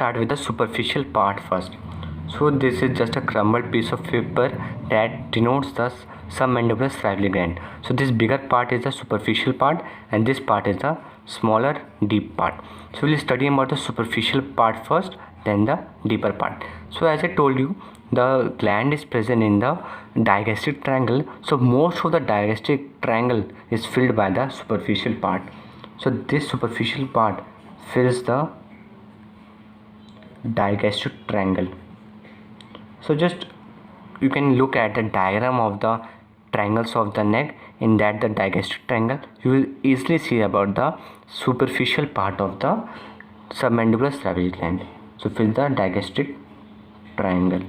start with the superficial part first. So this is just a crumbled piece of paper that denotes the submandibular salivary gland. So this bigger part is the superficial part and this part is the smaller deep part. So we'll study about the superficial part first, then the deeper part. So as I told you, the gland is present in the digastric triangle. So most of the digastric triangle is filled by the superficial part. So this superficial part fills the digastric triangle. So just you can look at the diagram of the triangles of the neck. In that the digastric triangle, you will easily see about the superficial part of the submandibular salivary gland. So fill the digastric triangle.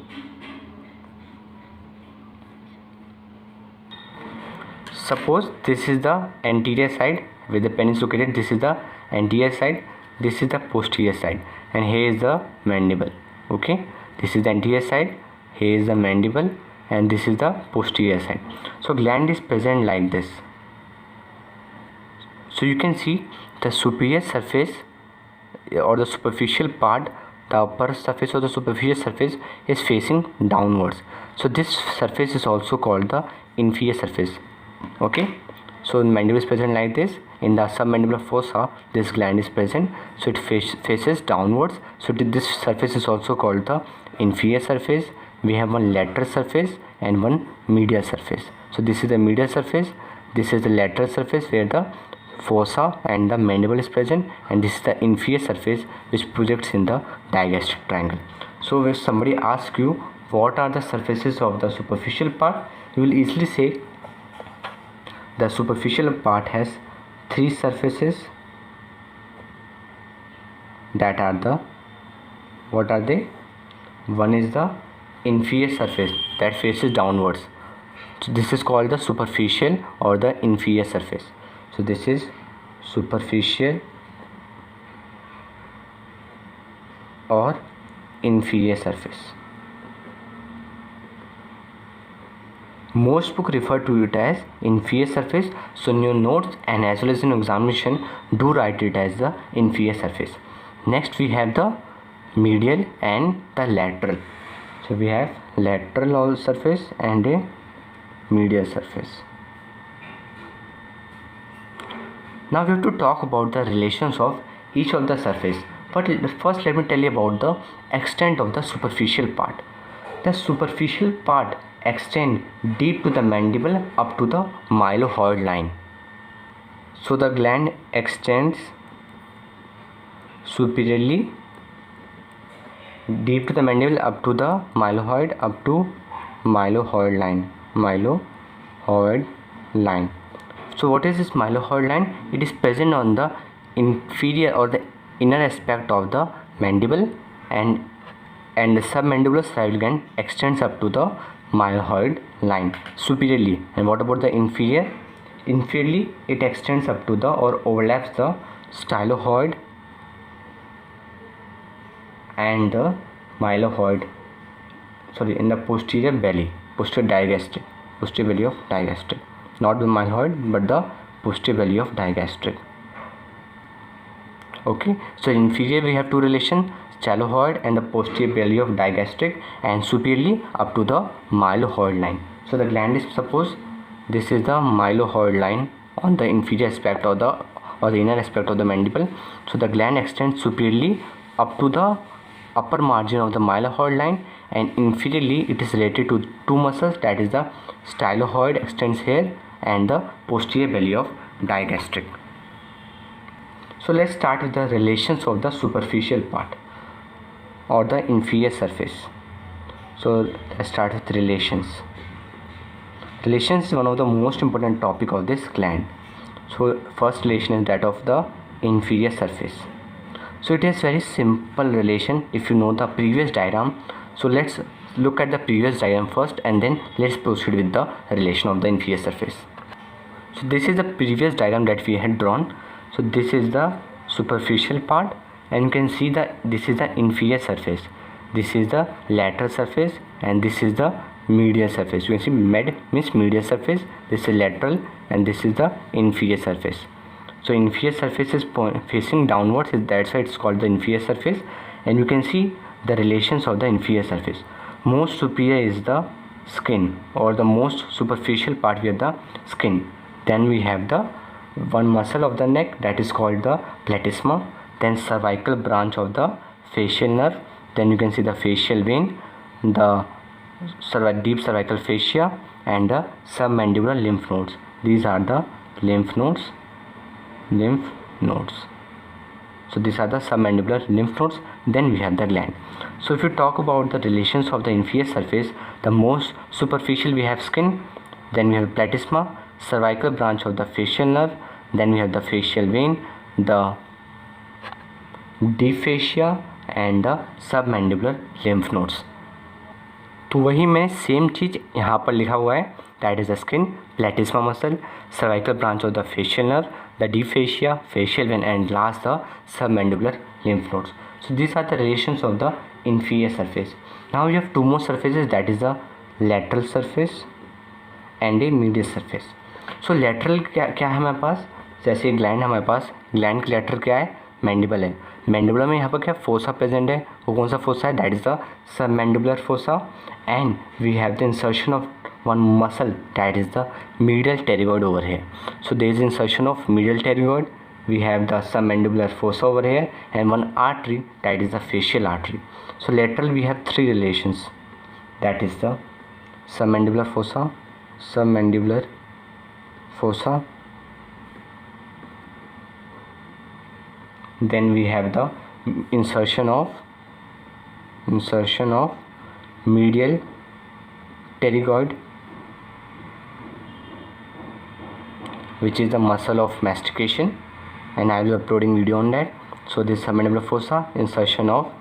Suppose this is the anterior side where the pen is located. This is the anterior side, this is the posterior side, and here is the mandible. Okay, this is the anterior side, here is the mandible, and this is the posterior side. So gland is present like this. So you can see the superior surface or the superficial part, the upper surface or the superficial surface is facing downwards. So this surface is also called the inferior surface. Okay, so the mandible is present like this. In the submandibular fossa, this gland is present, so it faces downwards. So this surface is also called the inferior surface. We have one lateral surface and one medial surface. So this is the medial surface, this is the lateral surface where the fossa and the mandible is present, and this is the inferior surface which projects in the digastric triangle. So if somebody asks you what are the surfaces of the superficial part, you will easily say the superficial part has three surfaces that are the, what are they? One is the inferior surface that faces downwards. So this is called the superficial or the inferior surface. So this is superficial or inferior surface. Most books refer to it as inferior surface. So in your notes and as well as in examination, do write it as the inferior surface. Next we have the medial and the lateral. So we have lateral surface and a medial surface. Now we have to talk about the relations of each of the surface. But first let me tell you about the extent of the superficial part. The superficial part extends deep to the mandible up to the mylohyoid line. So the gland extends superiorly deep to the mandible up to the mylohyoid, up to mylohyoid line. So what is this mylohyoid line? It is present on the inferior or the inner aspect of the mandible, and the submandibular salivary gland extends up to the mylohyoid line superiorly. And what about the inferior? Inferiorly it extends up to the or overlaps the stylohyoid and the mylohyoid, in the posterior belly, posterior belly of digastric, not the mylohyoid but the posterior belly of digastric. Okay, so inferior we have two relations, stylohyoid and the posterior belly of digastric, and superiorly up to the mylohyoid line. So the gland is, suppose this is the mylohyoid line on the inferior aspect of the inner aspect of the mandible. So the gland extends superiorly up to the upper margin of the mylohyoid line, and inferiorly it is related to two muscles, that is the stylohyoid extends here and the posterior belly of digastric. So let's start with the relations of the superficial part or the inferior surface. So let's start with relations. Relations is one of the most important topic of this gland. So first relation is that of the inferior surface. So it is very simple relation if you know the previous diagram. So let's look at the previous diagram first and then let's proceed with the relation of the inferior surface. So this is the previous diagram that we had drawn. So this is the superficial part, and you can see that this is the inferior surface, this is the lateral surface, and this is the medial surface. You can see med means medial surface, this is lateral, and this is the inferior surface. So inferior surface is facing downwards, that's why it's called the inferior surface, and you can see the relations of the inferior surface. Most superior is the skin, or the most superficial part with the skin. Then we have the one muscle of the neck, that is called the platysma. Then cervical branch of the facial nerve. Then you can see the facial vein, the deep cervical fascia, and the submandibular lymph nodes. These are the lymph nodes. So these are the submandibular lymph nodes. Then we have the gland. So if you talk about the relations of the inferior surface, the most superficial we have skin, then we have platysma, cervical branch of the facial nerve, then we have the facial vein, the deep fascia, and the submandibular lymph nodes. तो वही मैं same चीज़ यहाँ पर लिखा हुआ है, that is the skin, platysma muscle, cervical branch of the facial nerve, the deep fascia, facial vein, and last the submandibular lymph nodes. So these are the relations of the inferior surface. Now we have two more surfaces, that is the lateral surface and a medial surface. So lateral क्या है हमारे पास, जैसे gland हमारे पास, gland का lateral क्या है, mandible है. Mandibular में यहाँ पर क्या फोसा प्रेजेंट है, वो कौन सा फोसा है, that is the submandibular fossa. And we have the insertion of one muscle, that is the medial pterygoid over here. So there is insertion of medial pterygoid. We have the submandibular fossa over here and one artery, that is the facial artery. So lateral we have three relations, that is the submandibular fossa, then we have the insertion of medial pterygoid, which is the muscle of mastication, and I will be uploading video on that. So this is submandibular fossa, insertion of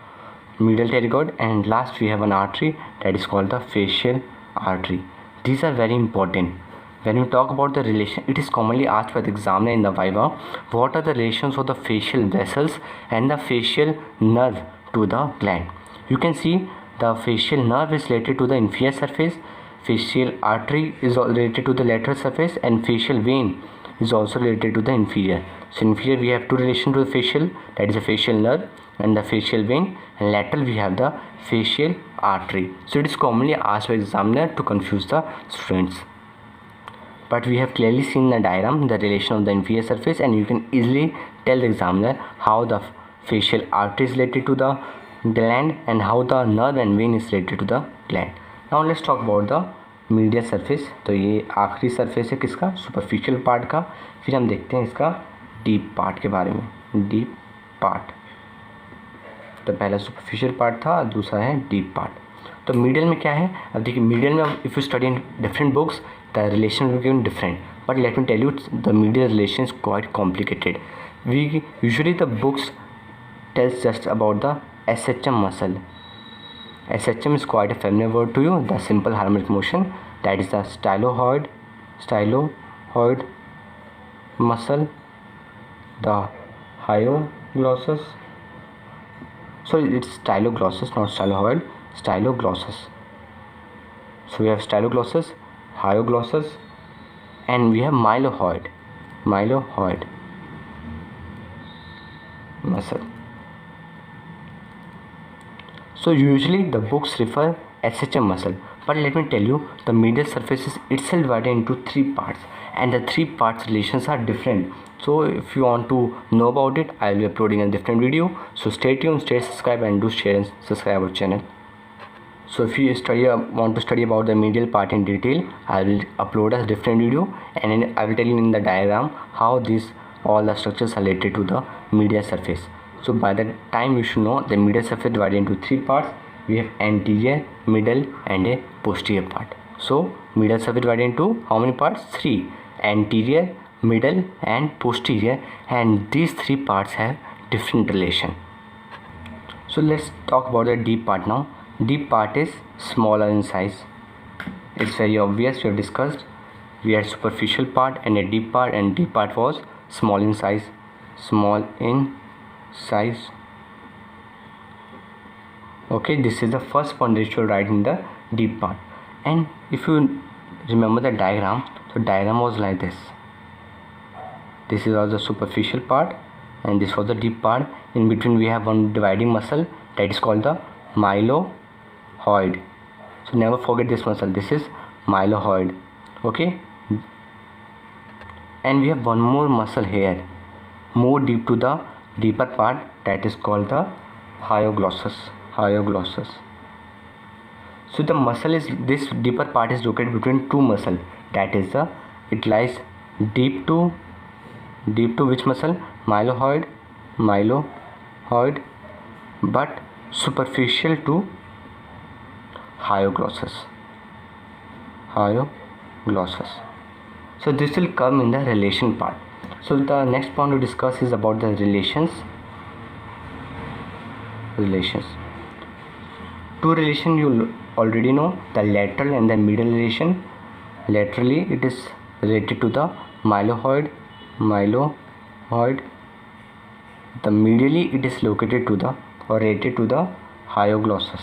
medial pterygoid, and last we have an artery, that is called the facial artery. These are very important. When we talk about the relation, it is commonly asked by the examiner in the viva, what are the relations of the facial vessels and the facial nerve to the gland. You can see the facial nerve is related to the inferior surface, facial artery is related to the lateral surface, and facial vein is also related to the inferior. So inferior we have two relations to the facial, that is the facial nerve and the facial vein, and lateral we have the facial artery. So it is commonly asked by examiner to confuse the students. But we have clearly seen the diagram, the relation of the inferior surface, and you can easily tell the examiner how the facial artery is related to the gland and how the nerve and vein is related to the gland. Now let's talk about the medial surface. तो ये आखिरी surface है किसका, superficial part का. फिर हम देखते हैं इसका डीप पार्ट के बारे में. डीप पार्ट, तो पहला सुपरफिशियल पार्ट था, दूसरा है डीप पार्ट. तो मीडियल में क्या है, अब देखिए मीडियल में if you study in different books the relation will given different, but let me tell you the medial relation is quite complicated. We usually the books tells just about the SHM muscle. SHM is quite a familiar word to you, the simple harmonic motion, that is the styloid muscle, the hyoglossus. So it's styloglossus, not styloid, styloglossus. So we have styloglossus, hyoglossus, and we have mylohyoid muscle. So usually the books refer SHM muscle, but let me tell you the medial surface is itself divided into three parts, and the three parts relations are different. So if you want to know about it, I will be uploading a different video. So stay tuned, stay subscribed, and do share and subscribe our channel. So if you want to study about the medial part in detail, I will upload a different video, and I will tell you in the diagram how all the structures are related to the medial surface. So by the time you should know the medial surface divided into three parts. We have anterior, middle, and a posterior part. So medial surface divided into how many parts? Three: anterior, middle, and posterior, and these three parts have different relation. So let's talk about the deep part now. Deep part is smaller in size. It's very obvious, we have discussed. We had superficial part and a deep part, and deep part was small in size. Okay, this is the first point that you should write in the deep part. And if you remember the diagram, so diagram was like this. This is all the superficial part, and this was the deep part. In between we have one dividing muscle, that is called the mylohyoid. So never forget this muscle. This is mylohyoid. Okay, and we have one more muscle here, more deep to the deeper part, that is called the hyoglossus. So the muscle is, this deeper part is located between two muscle, that is the, it lies deep to which muscle? Mylohyoid, but superficial to hyoglossus. So this will come in the relation part. So the next point to discuss is about the relations. Two relation you already know, the lateral and the medial relation. Laterally it is related to the mylohyoid. The medially it is located to the, or related to the hyoglossus.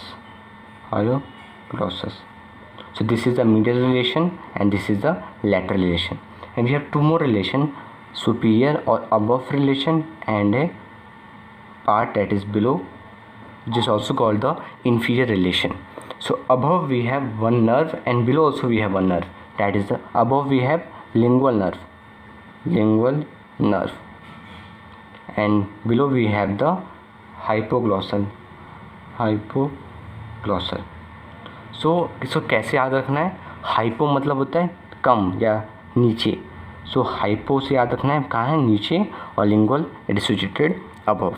So this is the medial relation and this is the lateral relation. And we have two more relation, superior or above relation and a part that is below, which is also called the inferior relation. So above we have one nerve and below also we have one nerve, that is the, above we have lingual nerve and below we have the hypoglossal. सो कैसे याद रखना है? Hypo मतलब होता है कम या नीचे, सो hypo से याद रखना है कहाँ है, नीचे, और lingual it is situated above.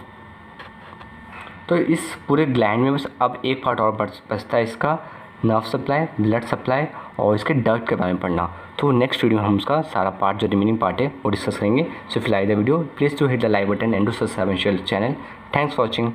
तो इस पूरे ग्लैंड में बस अब एक पार्ट और बचता है इसका, नर्व सप्लाई, ब्लड सप्लाई और इसके डक्ट के बारे में पढ़ना. तो नेक्स्ट वीडियो में हम उसका सारा पार्ट जो रिमेनिंग पार्ट है वो डिस्कस करेंगे. So if you like the video please to hit the like button and to subscribe channel. Thanks for watching.